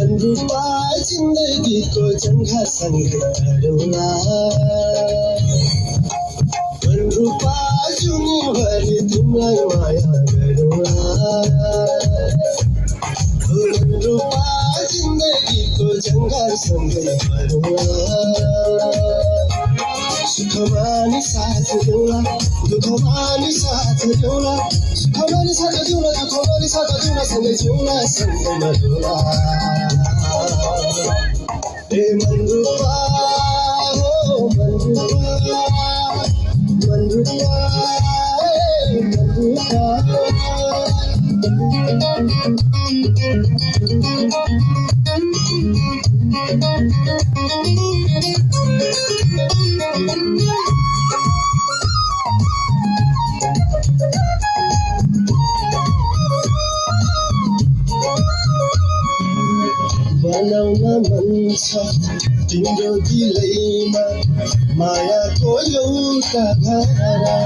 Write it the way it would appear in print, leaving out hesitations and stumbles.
अनुरूपा जिन्दगीको जङ्घासँगै लडौँला अनुरूपा जुनीभरि तिमीलाई माया गरौँला अनुरूपा जिन्दगीको जङ्घासँगै लडौँला सुखमा नि साथ देऊला दुःखमा नि साथ देऊला सुखमा नि साथ देऊला दुःखमा नि साथ देऊला सँगै जिउला सँगै मरौँला हे मनरूपा हो मनरूपा मनरूपा बनाउन मन छ तिम्रो दिलैमा मायाको एउटा घर